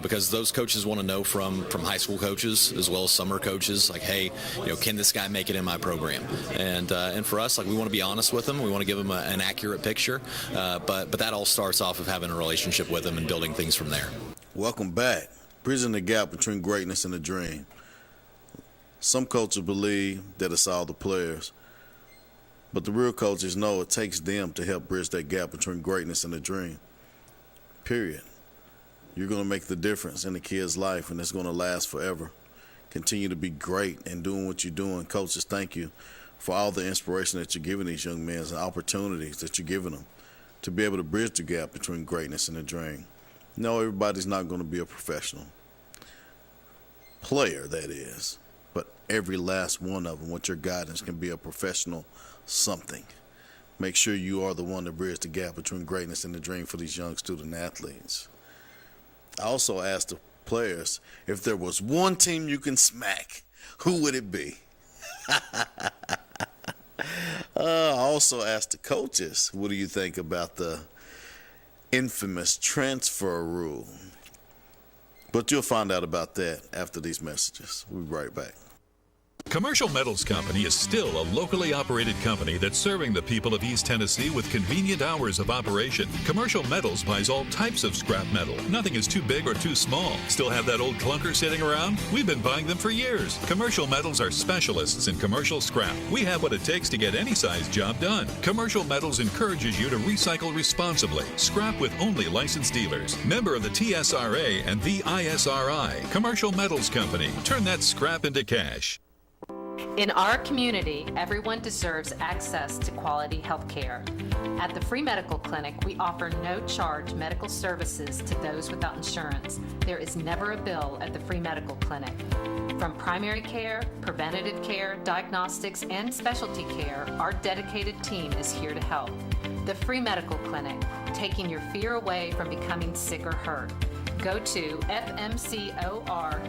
because those coaches want to know from high school coaches as well as summer coaches, like, hey, can this guy make it in my program? And for us, like, we want to be honest with them. We want to give them an accurate picture, but that all starts off of having a relationship with them and building things from there. Welcome back. Bridging the gap between greatness and the dream. Some coaches believe that it's all the players, but the real coaches know it takes them to help bridge that gap between greatness and the dream. Period. You're going to make the difference in the kid's life, and it's going to last forever. Continue to be great and doing what you're doing. Coaches, thank you for all the inspiration that you're giving these young men and opportunities that you're giving them to be able to bridge the gap between greatness and the dream. No, everybody's not going to be a professional player, that is, but every last one of them, with your guidance, can be a professional something. Make sure you are the one to bridge the gap between greatness and the dream for these young student athletes. I also asked the players, if there was one team you can smack, who would it be? I also asked the coaches, what do you think about the infamous transfer rule? But you'll find out about that after these messages. We'll be right back. Commercial Metals Company is still a locally operated company that's serving the people of East Tennessee with convenient hours of operation. Commercial Metals buys all types of scrap metal. Nothing is too big or too small. Still have that old clunker sitting around? We've been buying them for years. Commercial Metals are specialists in commercial scrap. We have what it takes to get any size job done. Commercial Metals encourages you to recycle responsibly. Scrap with only licensed dealers. Member of the TSRA and the ISRI. Commercial Metals Company. Turn that scrap into cash. In our community, everyone deserves access to quality health care. At the Free Medical Clinic, we offer no-charge medical services to those without insurance. There is never a bill at the Free Medical Clinic. From primary care, preventative care, diagnostics, and specialty care, our dedicated team is here to help. The Free Medical Clinic, taking your fear away from becoming sick or hurt. Go to fmcor.org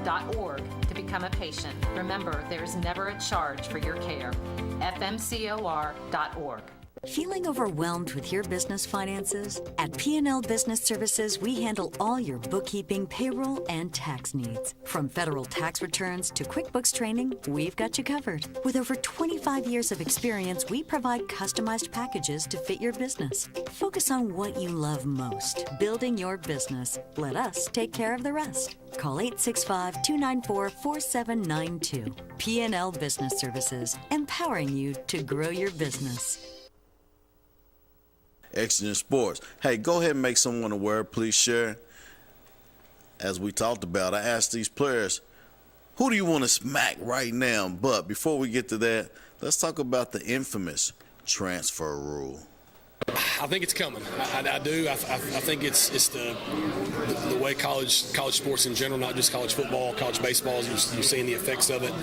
to become a patient. Remember, there is never a charge for your care. fmcor.org. Feeling overwhelmed with your business finances? At P&L Business Services, we handle all your bookkeeping, payroll, and tax needs. From federal tax returns to QuickBooks training, we've got you covered. With over 25 years of experience, we provide customized packages to fit your business. Focus on what you love most, building your business. Let us take care of the rest. Call 865-294-4792. P&L Business Services, empowering you to grow your business. Exigent Sports. Hey, go ahead and make someone aware. Please share. As we talked about, I asked these players, who do you want to smack right now? But before we get to that, let's talk about the infamous transfer rule. I think it's coming. I do. I think it's the way college sports in general, not just college football, college baseball. You're seeing the effects of it.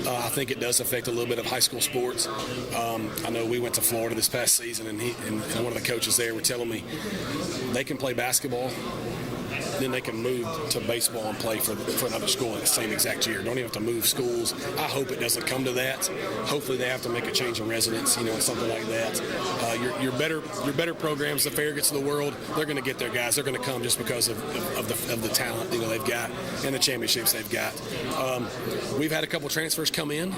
I think it does affect a little bit of high school sports. I know we went to Florida this past season, and one of the coaches there were telling me they can play basketball, then they can move to baseball and play for another school in the same exact year. Don't even have to move schools. I hope it doesn't come to that. Hopefully they have to make a change in residence, and something like that. Your better programs, the Farragut's of the world, they're going to get their guys. They're going to come just because of the talent they've got and the championships they've got. We've had a couple transfers come in.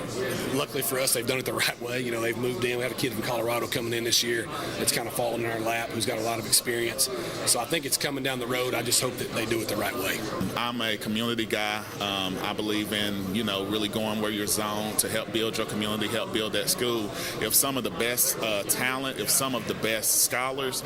Luckily for us, they've done it the right way. They've moved in. We had a kid from Colorado coming in this year that's kind of fallen in our lap, who's got a lot of experience. So I think it's coming down the road. I just hope that they do it the right way. I'm a community guy. I believe in, really going where you're zoned to help build your community, help build that school. If some of the best talent, if some of the best scholars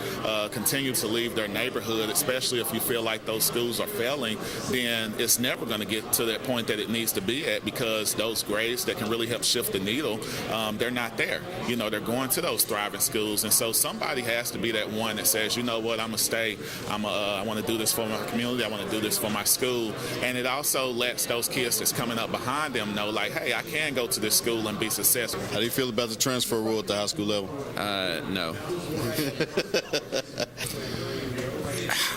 continue to leave their neighborhood, especially if you feel like those schools are failing, then it's never going to get to that point that it needs to be at, because those grades that can really help shift the needle, they're not there. They're going to those thriving schools. And so somebody has to be that one that says, you know what, I'm going to stay. I want to do this for my community. I want to do this for my school. And it also lets those kids that's coming up behind them know, like, hey, I can go to this school and be successful. How do you feel about the transfer rule at the high school level? No.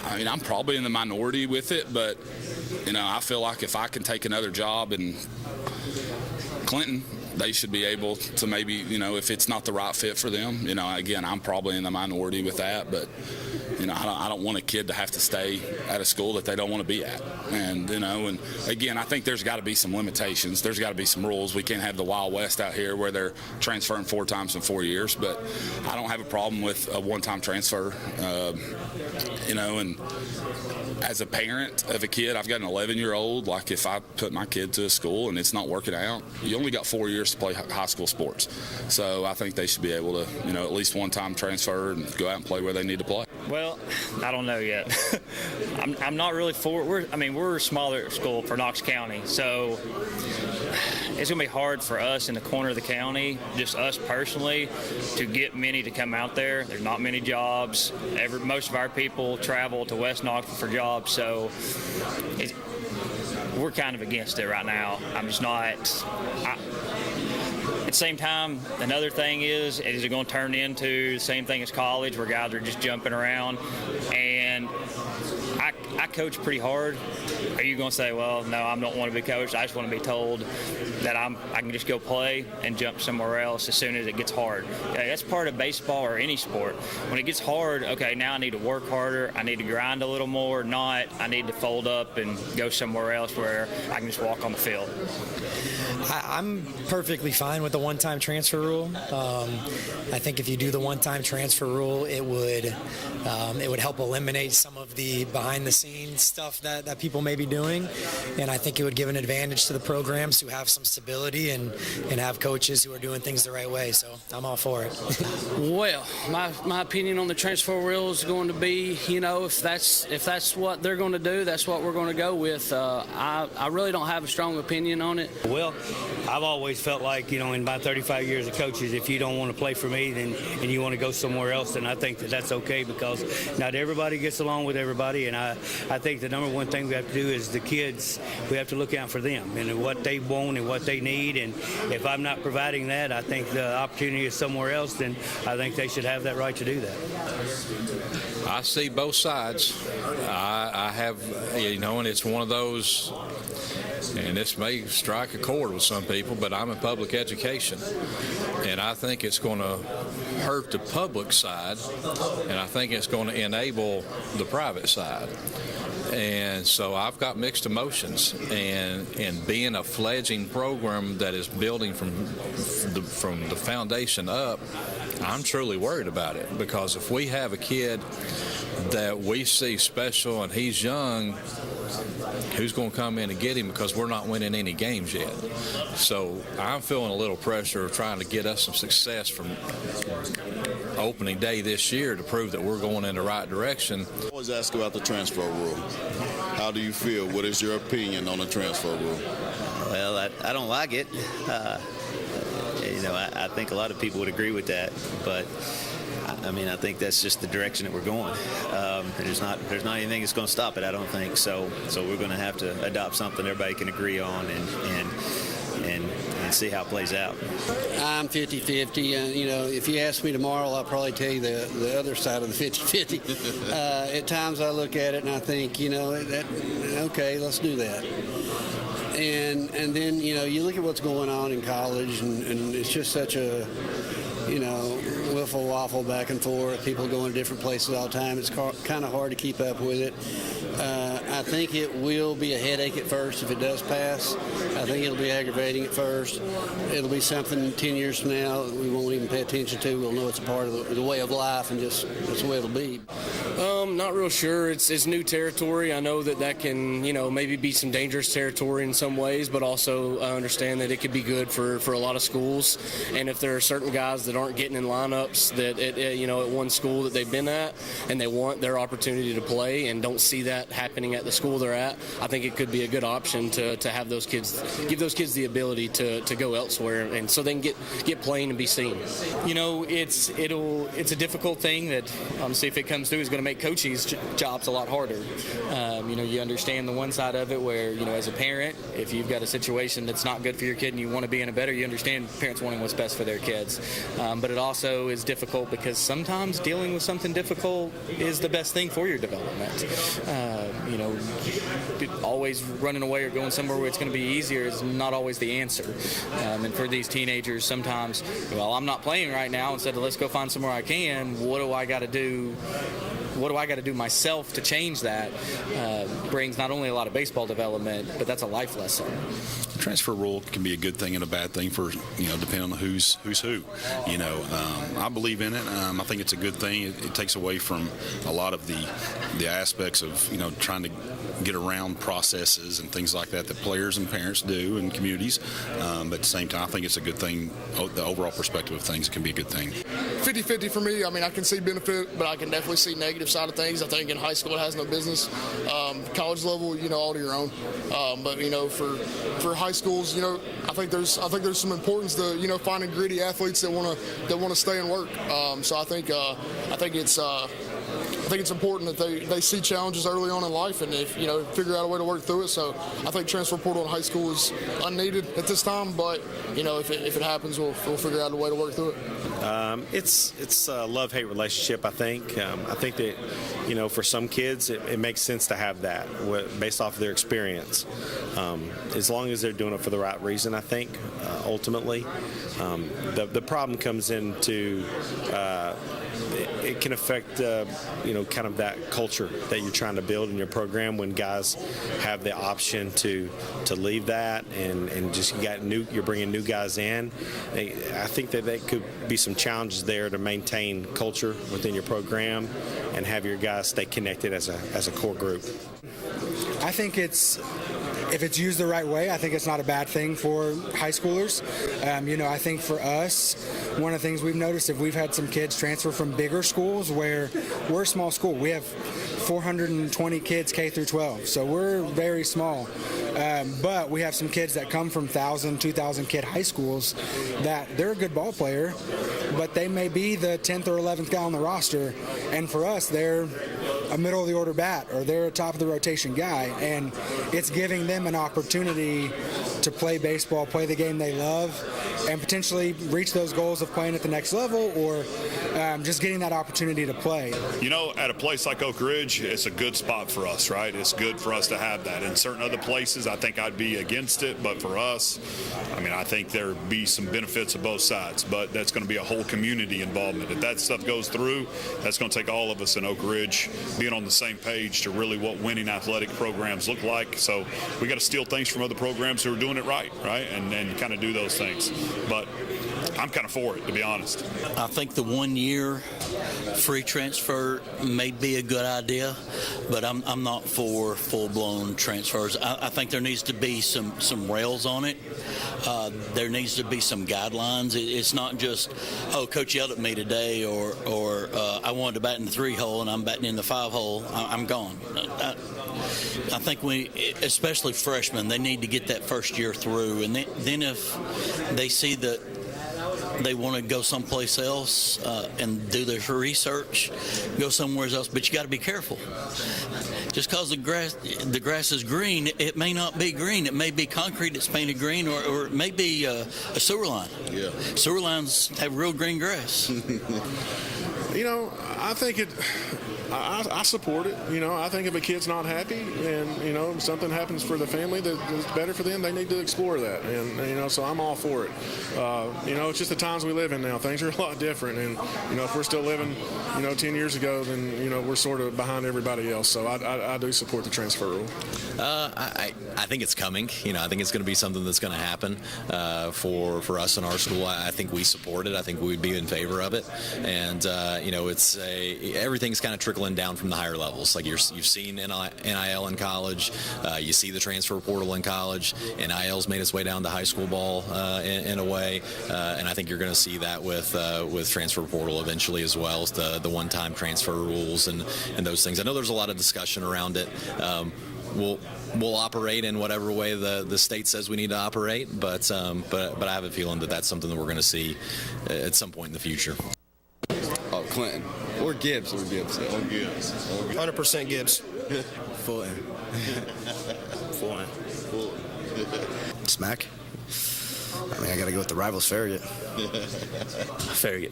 I mean, I'm probably in the minority with it, but, I feel like if I can take another job in Clinton, they should be able to maybe, if it's not the right fit for them, again, I'm probably in the minority with that, but, I don't want a kid to have to stay at a school that they don't want to be at. And, and again, I think there's got to be some limitations. There's got to be some rules. We can't have the Wild West out here where they're transferring 4 times in 4 years, but I don't have a problem with a one-time transfer, and as a parent of a kid, I've got an 11-year-old. Like, if I put my kid to a school and it's not working out, you only got 4 years to play high school sports. So I think they should be able to, at least one-time transfer and go out and play where they need to play. Well, I don't know yet. I'm not really for it. We're a smaller school for Knox County, so it's going to be hard for us in the corner of the county, just us personally, to get many to come out there. There's not many jobs. Most of our people travel to West Knoxville for jobs, so we're kind of against it right now. I'm just not. At the same time, another thing is it going to turn into the same thing as college, where guys are just jumping around? And I coach pretty hard. Are you going to say, well, no, I don't want to be coached. I just want to be told that I can just go play and jump somewhere else as soon as it gets hard. Okay, that's part of baseball or any sport. When it gets hard, okay, now I need to work harder. I need to grind a little more. Not, I need to fold up and go somewhere else where I can just walk on the field. I'm perfectly fine with the one-time transfer rule. I think if you do the one-time transfer rule, it would help eliminate some of the behind-the-scenes stuff that people may be doing, and I think it would give an advantage to the programs who have some stability and have coaches who are doing things the right way. So I'm all for it. Well, my opinion on the transfer rule is going to be, if that's what they're going to do, that's what we're going to go with. I really don't have a strong opinion on it. Well, I've always felt like, in my 35 years of coaches, if you don't want to play for me and you want to go somewhere else, then I think that's okay, because not everybody gets along with everybody. And I think the number one thing we have to do is the kids, we have to look out for them and what they want and what they need. And if I'm not providing that, I think the opportunity is somewhere else, then I think they should have that right to do that. I see both sides. I have, and it's one of those, and this may strike a chord with some people, but I'm in public education, and I think it's going to hurt the public side, and I think it's going to enable the private side. And so I've got mixed emotions, and being a fledgling program that is building from the foundation up, I'm truly worried about it, because if we have a kid that we see special and he's young, who's going to come in and get him, because we're not winning any games yet. So I'm feeling a little pressure of trying to get us some success from opening day this year to prove that we're going in the right direction. I always ask about the transfer rule. How do you feel? What is your opinion on the transfer rule? Well, I don't like it. I think a lot of people would agree with that, but I think that's just the direction that we're going. There's not anything that's going to stop it, I don't think. So we're going to have to adopt something everybody can agree on and see how it plays out. I'm 50-50. If you ask me tomorrow, I'll probably tell you the other side of the 50-50. At times I look at it and I think, okay, let's do that. And then, you look at what's going on in college, and it's just such a, wiffle waffle back and forth, people going to different places all the time. It's kind of hard to keep up with it. I think it will be a headache at first if it does pass. I think it'll be aggravating at first. It'll be something 10 years from now that we won't even pay attention to. We'll know it's a part of the way of life, and just that's the way it'll be. Not real sure. It's new territory. I know that can, maybe be some dangerous territory in some ways, but also I understand that it could be good for a lot of schools. And if there are certain guys that aren't getting in lineups that at one school that they've been at, and they want their opportunity to play and don't see that happening at the school they're at, I think it could be a good option to have those kids, give those kids the ability to go elsewhere, and so they can get playing and be seen. It's a difficult thing that obviously if it comes through is going to make coaching's jobs a lot harder. You understand the one side of it where, as a parent, if you've got a situation that's not good for your kid and you want to be in a better, you understand parents wanting what's best for their kids. But it also is difficult because sometimes dealing with something difficult is the best thing for your development. Always running away or going somewhere where it's going to be easier is not always the answer. And for these teenagers, sometimes, I'm not playing right now. Instead of let's go find somewhere I can, what do I got to do? What do I got to do myself to change that? Brings not only a lot of baseball development, but that's a life lesson. The transfer rule can be a good thing and a bad thing for, depending on who's who. I believe in it. I think it's a good thing. It takes away from a lot of the aspects of, trying to get around processes and things like that players and parents do in communities. But at the same time, I think it's a good thing. The overall perspective of things can be a good thing. 50-50 for me. I can see benefit, but I can definitely see negative side of things. I think in high school it has no business. College level, all to your own. But for high schools, I think there's some importance to finding gritty athletes that want to stay and work. So I think it's think it's important that they see challenges early on in life and if figure out a way to work through it. So I think transfer portal in high school is unneeded at this time, but if it happens, we'll figure out a way to work through it. It's a love-hate relationship, I think. I think that, for some kids, it makes sense to have that based off of their experience. As long as they're doing it for the right reason, I think, ultimately. The problem comes into it can affect, kind of that culture that you're trying to build in your program when guys have the option to leave that and just you're bringing new guys in. I think that could be some challenges there to maintain culture within your program and have your guys stay connected as a core group. I think if it's used the right way, I think it's not a bad thing for high schoolers. I think for us, one of the things we've noticed, if we've had some kids transfer from bigger schools where we're a small school, we have 420 kids K through 12, so we're very small. But we have some kids that come from 1,000, 2,000 kid high schools that they're a good ball player, but they may be the 10th or 11th guy on the roster, and for us, they're a middle of the order bat or they're a top of the rotation guy, and it's giving them an opportunity to play baseball, play the game they love, and potentially reach those goals of playing at the next level or just getting that opportunity to play. At a place like Oak Ridge, it's a good spot for us, right? It's good for us to have that. In certain other places, I think I'd be against it, but for us, I think there'd be some benefits of both sides, but that's going to be a whole community involvement. If that stuff goes through, that's going to take all of us in Oak Ridge being on the same page to really what winning athletic programs look like. So we got to steal things from other programs who are doing it right? And kind of do those things. But I'm kind of for it, to be honest. I think the 1 year free transfer may be a good idea, but I'm not for full-blown transfers. I think there needs to be some rails on it. There needs to be some guidelines. It's not just, coach yelled at me today, or I wanted to bat in the 3-hole and I'm batting in the 5-hole. I'm gone. I think especially freshmen, they need to get that first year through, and then if they see that they want to go someplace else and do their research, go somewhere else. But you got to be careful. Just because the grass is green, it may not be green. It may be concrete that's painted green, or it may be a sewer line. Yeah. Sewer lines have real green grass. I think I support it. I think if a kid's not happy and, something happens for the family that's better for them, they need to explore that. And, so I'm all for it. It's just the times we live in now. Things are a lot different. And, if we're still living, 10 years ago, then, we're sort of behind everybody else. So I do support the transfer rule. I think it's coming. I think it's going to be something that's going to happen for us in our school. I think we support it. I think we'd be in favor of it. And, everything's kind of trickling down from the higher levels. Like you've seen NIL in college. You see the transfer portal in college. NIL's made its way down to high school ball in a way. And I think you're going to see that with transfer portal eventually as well, the one-time transfer rules and those things. I know there's a lot of discussion around it. We'll operate in whatever way the state says we need to operate, but I have a feeling that that's something that we're going to see at some point in the future. Oh, Clinton. Or Gibbs. 100% Gibbs. Fulton. Smack. I got to go with the rivals, Farragut. Farragut.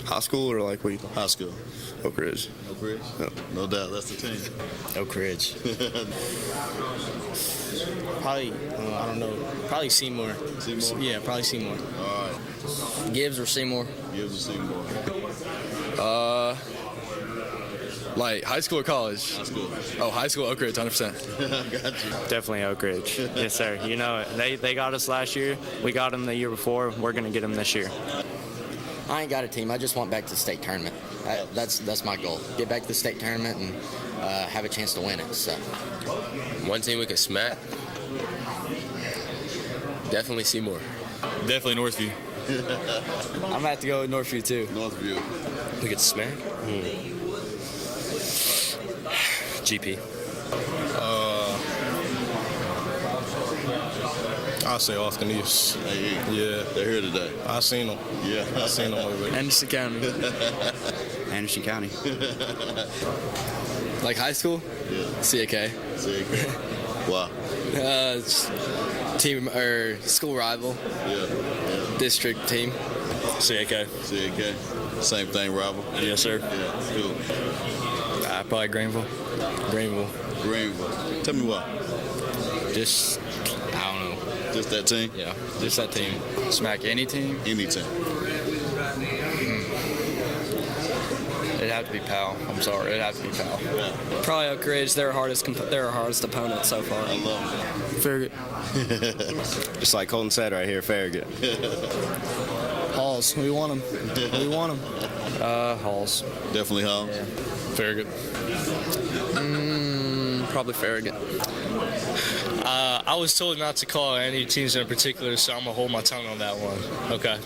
High school or like what? High school. Oak Ridge. Oak Ridge? Yep. No doubt, that's the team. Oak Ridge. Probably, I don't know. Probably Seymour. Seymour? Yeah, probably Seymour. All right. Gibbs or Seymour? Gibbs or Seymour. Like high school or college? High school. Oh, high school, Oak Ridge, 100%. Got you. Definitely Oak Ridge. Yes, sir. They got us last year. We got them the year before. We're going to get them this year. I ain't got a team. I just want back to the state tournament. That's my goal. Get back to the state tournament and have a chance to win it. So, one team we could smack. Definitely Seymour. Definitely Northview. I'm going to have to go with Northview, too. Northview. We could smack? GP. I'll say Austin East. Yeah. They're here today. I seen them. Yeah. I seen them over there. Anderson County. Anderson County. Like high school? Yeah. CAK. Wow. It's team or school rival. Yeah. District team. CAK. Same thing, rival. Yes, sir. Yeah. Cool. Probably Greenville. Greenville. Tell me why. Just, I don't know. Just that team? Yeah, just that team. Smack any team? Any team. It'd have to be Powell. I'm sorry. It'd have to be Powell. Yeah. Probably Oak Ridge. They're our hardest opponent so far. I love them. Farragut. Just like Colton said right here, Farragut. Halls. We want them. Halls. Definitely Halls. Yeah. Farragut. Probably Farragut. I was told not to call any teams in particular, so I'm going to hold my tongue on that one. Okay.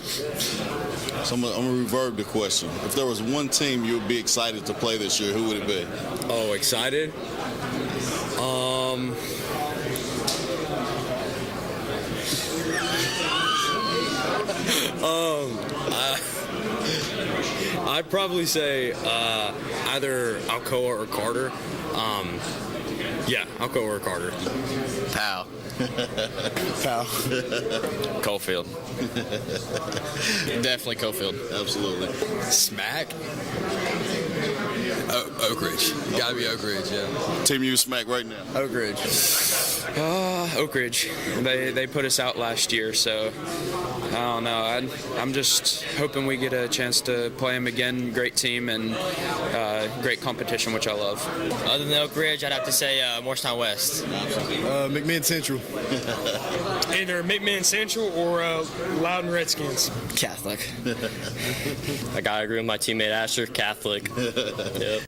So I'm going to reverb the question. If there was one team you would be excited to play this year, who would it be? Oh, excited? I'd probably say either Alcoa or Carter. Alcoa or Carter. Powell. Cofield. Definitely Cofield. Absolutely. Smack? Oak Ridge. Gotta be Oak Ridge, yeah. Team you smack right now? Oak Ridge. Oak Ridge. They put us out last year, so I don't know. I'm just hoping we get a chance to play them again. Great team and great competition, which I love. Other than Oak Ridge, I'd have to say Morristown West. McMinn Central. Either McMinn Central or Loudon Redskins. Catholic. I gotta agree with my teammate Asher. Catholic. Yep.